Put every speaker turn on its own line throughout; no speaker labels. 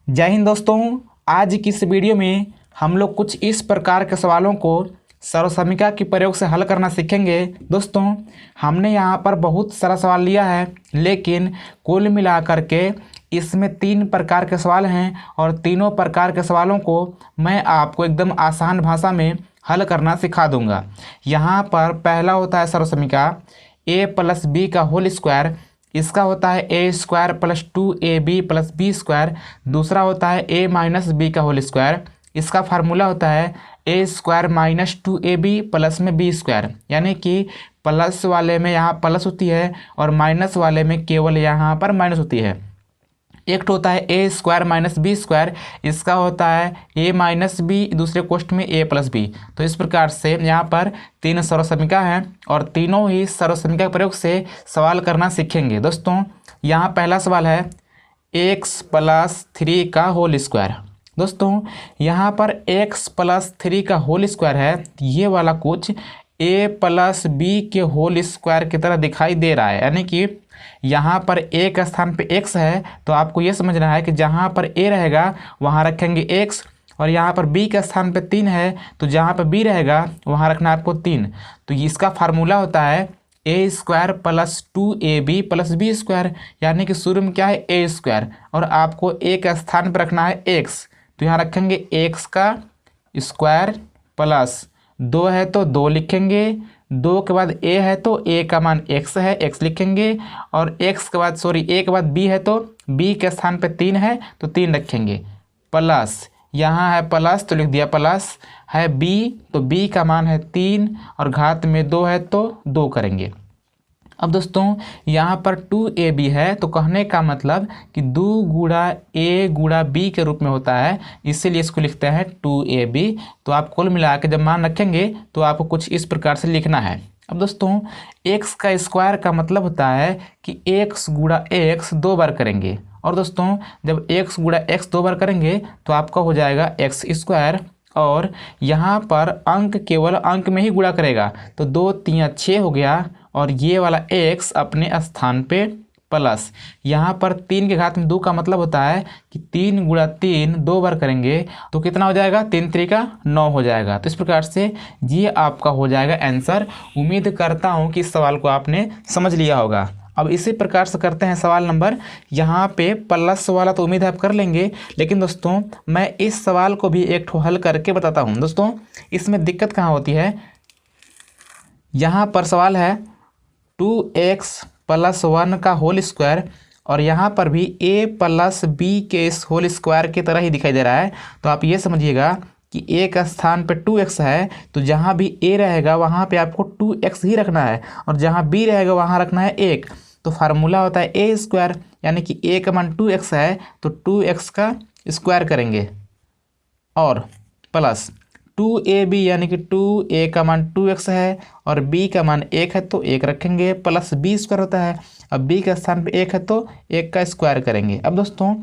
जय हिंद दोस्तों। आज की इस वीडियो में हम लोग कुछ इस प्रकार के सवालों को सर्वसमीका के प्रयोग से हल करना सीखेंगे। दोस्तों, हमने यहाँ पर बहुत सारा सवाल लिया है, लेकिन कुल मिलाकर के इसमें 3 प्रकार के सवाल हैं और तीनों प्रकार के सवालों को मैं आपको एकदम आसान भाषा में हल करना सिखा दूंगा। यहाँ पर पहला होता है सर्वसमीका a + b का होल स्क्वायर। इसका होता है a² + 2ab + b²। दूसरा होता है a - b का होल स्क्वायर। इसका फार्मूला होता है a² - 2ab प्लस में b², यानी कि प्लस वाले में यहाँ प्लस होती है और माइनस वाले में केवल यहाँ पर माइनस होती है। एक होता है a² - b²। इसका होता है a - b, दूसरे क्वेश्चन में a + b। तो इस प्रकार से यहाँ पर 3 सर्वसमीका हैं और तीनों ही सर्वसमीका के प्रयोग से सवाल करना सीखेंगे। दोस्तों, यहाँ पहला सवाल है x + 3 का होल स्क्वायर। दोस्तों, यहाँ पर x + 3 का होल स्क्वायर है, ये वाला कुछ a + b के होल स्क्वायर की तरह दिखाई दे रहा है, यानी कि यहाँ पर a के स्थान पे x है तो आपको ये समझना है कि जहाँ पर a रहेगा वहाँ रखेंगे x, और यहाँ पर b के स्थान पे 3 है तो जहाँ पर b रहेगा वहाँ रखना है आपको 3। तो इसका फार्मूला होता है a² + 2ab + b², यानी कि शुरू में क्या है a² और आपको a के स्थान पर रखना है x, तो यहाँ रखेंगे x का स्क्वायर प्लस 2 है तो 2 लिखेंगे, 2 के बाद a है तो a का मान x है, x लिखेंगे, और x के बाद a के बाद b है तो b के स्थान पे 3 है तो 3 रखेंगे, प्लस यहाँ है प्लस तो लिख दिया, प्लस है b तो b का मान है 3 और घात में 2 है तो 2 करेंगे। अब दोस्तों, यहाँ पर 2ab है तो कहने का मतलब कि 2 गुणा a गुणा b के रूप में होता है, इसीलिए इसको लिखते हैं 2ab। तो आप कुल मिला के जब मान रखेंगे तो आपको कुछ इस प्रकार से लिखना है। अब दोस्तों, x का स्क्वायर का मतलब होता है कि x गुणा x 2 बार करेंगे, और दोस्तों जब x गुणा x 2 बार करेंगे तो आपका हो जाएगा x², और यहाँ पर अंक केवल अंक में ही गुणा करेगा तो 2 × 3 = 6 हो गया, और ये वाला x अपने स्थान पे प्लस यहाँ पर 3 के घात में 2 का मतलब होता है कि 3 × 3 2 बार करेंगे तो कितना हो जाएगा, 3 × 3 = 9 हो जाएगा। तो इस प्रकार से ये आपका हो जाएगा आंसर। उम्मीद करता हूँ कि इस सवाल को आपने समझ लिया होगा। अब इसी प्रकार से करते हैं सवाल नंबर, यहाँ पे प्लस वाला तो उम्मीद है आप कर लेंगे, लेकिन दोस्तों मैं इस सवाल को भी एक ठो हल करके बताता हूँ। दोस्तों, इसमें दिक्कत कहाँ होती है, यहाँ पर सवाल है 2x + 1 का होल स्क्वायर, और यहाँ पर भी a + b के इस होल स्क्वायर की तरह ही दिखाई दे रहा है। तो आप ये समझिएगा कि a का स्थान पे 2x है तो जहाँ भी a रहेगा वहाँ पे आपको 2x ही रखना है, और जहाँ b रहेगा वहाँ रखना है 1। तो फार्मूला होता है a², यानी कि a का मान 2x है तो 2x का स्क्वायर करेंगे, और प्लस 2ab यानी कि 2a का मान 2x है और b का मान 1 है तो 1 रखेंगे, प्लस b² होता है। अब b के स्थान पे 1 है तो 1 का स्क्वायर करेंगे। अब दोस्तों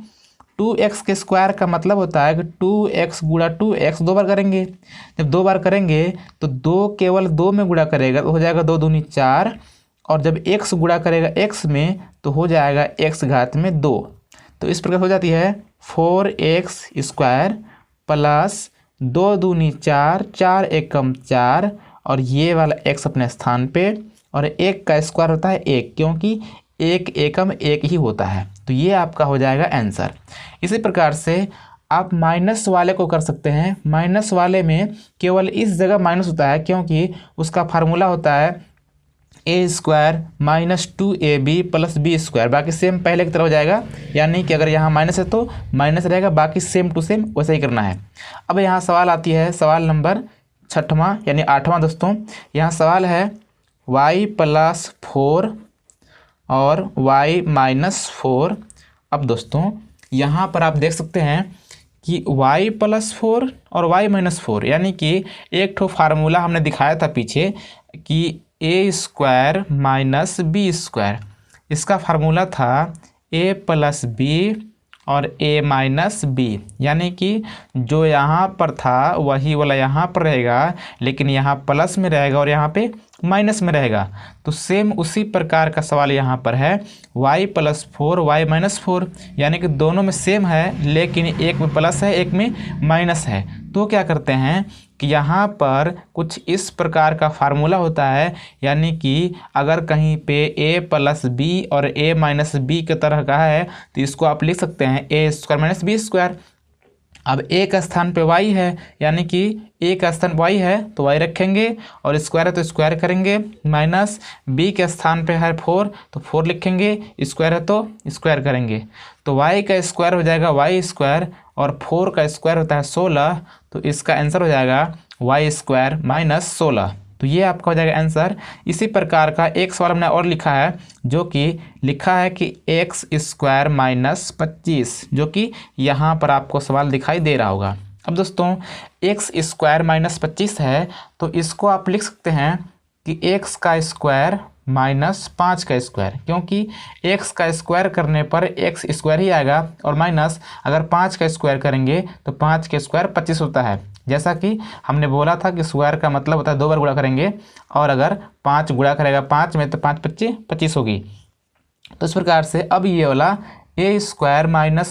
2x के स्क्वायर का मतलब होता है कि 2x गुणा 2x 2 बार करेंगे। जब 2 बार करेंगे तो 2 केवल 2 में गुणा करेगा तो हो जाएगा 2 दूनी 4, और जब x गुणा करेगा x में तो हो जाएगा x घात में 2। तो इस प्रकार हो जाती है 4x² प्लस 2 दूनी 4, 4 एकम 4, और ये वाला x अपने स्थान पे, और 1 का स्क्वायर होता है 1, क्योंकि 1 एकम 1 ही होता है। तो ये आपका हो जाएगा आंसर। इसी प्रकार से आप माइनस वाले को कर सकते हैं। माइनस वाले में केवल इस जगह माइनस होता है, क्योंकि उसका फार्मूला होता है a² - 2ab + b²। बाकी सेम पहले की तरह हो जाएगा, यानी कि अगर यहाँ माइनस है तो माइनस रहेगा, बाकी सेम टू सेम वैसा ही करना है। अब यहाँ सवाल आती है सवाल नंबर 6वां यानी 8वां। दोस्तों, यहाँ सवाल है y + 4 और y - 4। अब दोस्तों यहाँ पर आप देख सकते हैं कि y + 4 और y - 4, यानी कि एक ठो फार्मूला हमने दिखाया था पीछे कि a² - b²। इसका फार्मूला था a + b और a - b, यानी कि जो यहाँ पर था वही वाला यहाँ पर रहेगा, लेकिन यहाँ प्लस में रहेगा और यहाँ पे माइनस में रहेगा। तो सेम उसी प्रकार का सवाल यहाँ पर है, y + 4 y - 4, यानी कि दोनों में सेम है लेकिन एक में प्लस है एक में माइनस है। तो क्या करते हैं कि यहाँ पर कुछ इस प्रकार का फार्मूला होता है, यानी कि अगर कहीं पे a + b और a - b की तरह का है तो इसको आप लिख सकते हैं a² - b²। अब a का स्थान पे y है, यानी कि a का स्थान y है तो y रखेंगे और स्क्वायर है तो स्क्वायर करेंगे, माइनस b के स्थान पे है 4 तो 4 लिखेंगे, स्क्वायर है तो स्क्वायर करेंगे। तो y का स्क्वायर हो जाएगा y² और 4 का स्क्वायर होता है 16, तो इसका आंसर हो जाएगा y² - 16। तो ये आपका हो जाएगा आंसर। इसी प्रकार का एक सवाल हमने और लिखा है, जो कि लिखा है कि x² - 25, जो कि यहाँ पर आपको सवाल दिखाई दे रहा होगा। अब दोस्तों x² - 25 है तो इसको आप लिख सकते हैं कि x का स्क्वायर माइनस 5 का स्क्वायर, क्योंकि x का स्क्वायर करने पर x स्क्वायर ही आएगा और माइनस अगर 5 का स्क्वायर करेंगे तो 5 का स्क्वायर 25 होता है। जैसा कि हमने बोला था कि स्क्वायर का मतलब होता है 2 बार गुणा करेंगे, और अगर 5 गुणा करेगा 5 में तो 5 × 5 = 25 होगी। तो इस प्रकार से अब ये वाला a²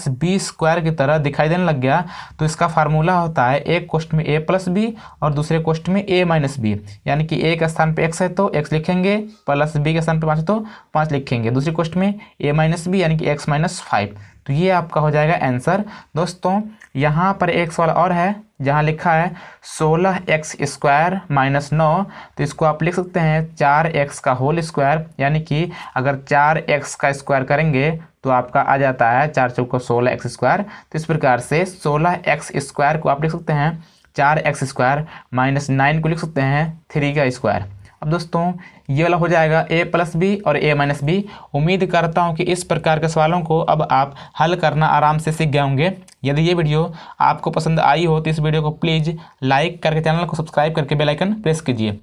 - b² की तरह दिखाई देने लग गया। तो इसका फार्मूला होता है एक क्वेश्चन में a + b और दूसरे क्वेश्चन में a - b, यानी कि a के स्थान पे x है तो x लिखेंगे, प्लस b के स्थान पे 5 है तो 5 लिखेंगे, दूसरे क्वेश्चन में a - b यानी कि x - 5। तो ये आपका हो जाएगा आंसर। दोस्तों यहाँ पर एक सवाल और है जहाँ लिखा है 16x² - 9, तो इसको आप लिख सकते हैं 4x का होल स्क्वायर, यानी कि अगर 4x का स्क्वायर करेंगे तो आपका आ जाता है 4 × 4 = 16x²। तो इस प्रकार से 16x² को आप लिख सकते हैं 4x² - 9 को लिख सकते हैं 3 का स्क्वायर। अब दोस्तों ये वाला हो जाएगा a + b और a - b। उम्मीद करता हूँ कि इस प्रकार के सवालों को अब आप हल करना आराम से सीख गए होंगे। यदि ये वीडियो आपको पसंद आई हो तो इस वीडियो को प्लीज़ लाइक करके चैनल को सब्सक्राइब करके बेल आइकन प्रेस कीजिए।